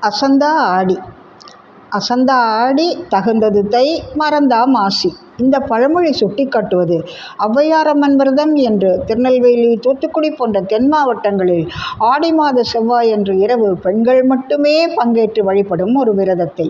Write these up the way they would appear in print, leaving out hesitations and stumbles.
அசந்தா ஆடி அசந்தா ஆடி தகுந்தது தை மறந்தா மாசி. இந்த பழமொழி சுட்டிக்காட்டுவது ஔவையாரம்மன் விரதம் என்று திருநெல்வேலி, தூத்துக்குடி போன்ற தென் மாவட்டங்களில் ஆடி மாத செவ்வாயன்று இரவு பெண்கள் மட்டுமே பங்கேற்று வழிபடும் ஒரு விரதத்தை.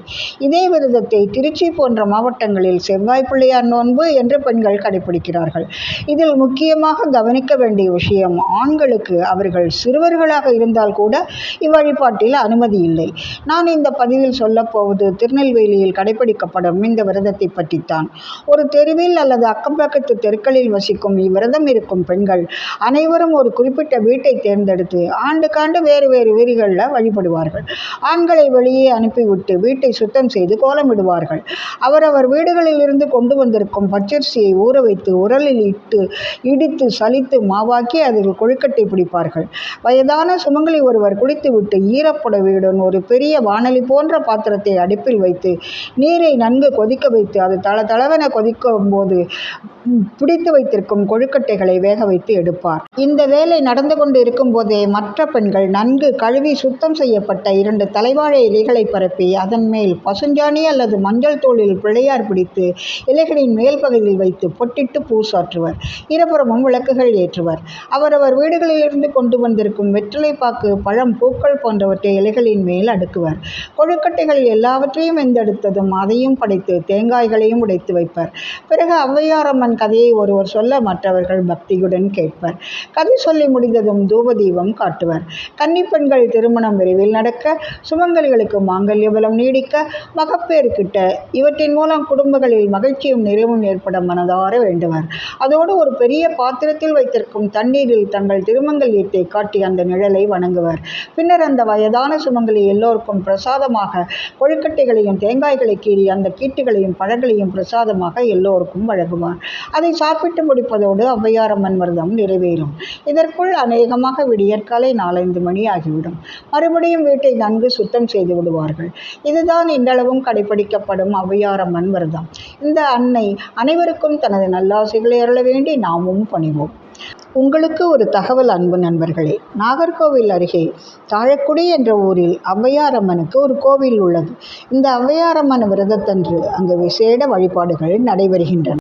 இதே விரதத்தை திருச்சி போன்ற மாவட்டங்களில் செவ்வாய் பிள்ளையார் நோன்பு என்று பெண்கள் கடைபிடிக்கிறார்கள். இதில் முக்கியமாக கவனிக்க வேண்டிய விஷயம், ஆண்களுக்கு அவர்கள் சிறுவர்களாக இருந்தால் கூட இவ்வழிபாட்டில் அனுமதி இல்லை. நான் இந்த பதிவில் சொல்லப்போவது திருநெல்வேலியில் கடைபிடிக்கப்படும் இந்த விரதத்தை பற்றித்தான். ஒரு தெருவில் அல்லது அக்கம்பக்கத்து தெருக்களில் வசிக்கும் இவ்விரதம் இருக்கும் பெண்கள் அனைவரும் ஒரு குறிப்பிட்ட வீட்டை தேர்ந்தெடுத்து ஆண்டுக்காண்டு வேறு வேறு வீதிகளில் வழிபடுவார்கள். ஆண்களை வெளியே அனுப்பிவிட்டு வீட்டை சுத்தம் செய்து கோலமிடுவார்கள். அவரவர் வீடுகளில் இருந்து கொண்டு வந்திருக்கும் பச்சரிசியை ஊற வைத்து உரலில் இடித்து சலித்து மாவாக்கி அதில் கொழுக்கட்டை பிடிப்பார்கள். வயதான சுமங்கலி ஒருவர் குளித்துவிட்டு ஈரப்புடவையுடன் ஒரு பெரிய வாணலி போன்ற பாத்திரத்தை அடுப்பில் வைத்து நீரை நன்கு கொதிக்க வைத்து அது தளதளவென கொதிக்கும் போது பிடித்து வைத்திருக்கும் கொழுக்கட்டைகளை வேக வைத்து எடுப்பார். இந்த வேலை நடந்து கொண்டு இருக்கும் போதே மற்ற பெண்கள் நன்கு கழுவி சுத்தம் செய்யப்பட்ட 2 தலைவாழை இலைகளை பரப்பி அதன் மேல் பசுஞ்சாணி அல்லது மஞ்சள் தூளில் பிள்ளையார் பிடித்து இலைகளின் மேல் பகுதியில் வைத்து பொட்டிட்டு பூ சாற்றுவர். இருபுறமும் விளக்குகள் ஏற்றுவர். அவரவர் வீடுகளிலிருந்து கொண்டு வந்திருக்கும் வெற்றிலை பாக்கு, பழம், பூக்கள் போன்றவற்றை இலைகளின் மேல் அடுக்குவர். கொழுக்கட்டைகள் எல்லாவற்றையும் வெந்தெடுத்ததும் அதையும் படைத்து தேங்காய்களையும் உடைத்து வைப்பர். பிறகு ஔவையாரம்மன் கதையை ஒருவர் சொல்ல மற்றவர்கள் பக்தியுடன் கேட்பர். கதை சொல்லி முடிந்ததும் தூபதீபம் காட்டுவர். கன்னிப்பெண்கள் திருமணம் விரைவில் நடக்க, சுமங்கலிகளுக்கு மாங்கல்ய பலம் நீடிக்க, மகப்பேறு கிட்ட, இவற்றின் மூலம் குடும்பங்களில் மகிழ்ச்சியும் நிறைவும் ஏற்பட மனதார வேண்டுவர். அதோடு ஒரு பெரிய பாத்திரத்தில் வைத்திருக்கும் தண்ணீரில் தங்கள் திருமங்கல்யத்தை காட்டி அந்த நிழலை வணங்குவர். பின்னர் அந்த வயதான சுமங்கலி எல்லோருக்கும் பிரசாதமாக கொழுக்கட்டைகளையும் தேங்காய்களை கீறி அந்த கீட்டுகளையும் பழங்களையும் பிரசாதமாக எல்லோருக்கும் வழங்குவார். அதை சாப்பிட்டு முடிப்பதோடு ஔவையாரம்மன் விரதம் நிறைவேறும். இதற்குள் அநேகமாக விடியற்காலை 4-5 மணி ஆகிவிடும். மறுபடியும் வீட்டை நன்கு சுத்தம் செய்து விடுவார்கள். இதுதான் இன்றளவும் கடைபிடிக்கப்படும் ஔவையாரம்மன் விரதம். இந்த அன்னை அனைவருக்கும் தனது நல்லாசைகளை அருள வேண்டி நாமும் பணிவோம். உங்களுக்கு ஒரு தகவல் அன்பு நண்பர்களே, நாகர்கோவில் அருகே தாழக்குடி என்ற ஊரில் ஔவையாரம்மனுக்கு ஒரு கோவில் உள்ளது. இந்த ஔவையாரம்மன் விரதத்தன்று அங்கு விசேட வழிபாடுகள் நடைபெறுகின்றன.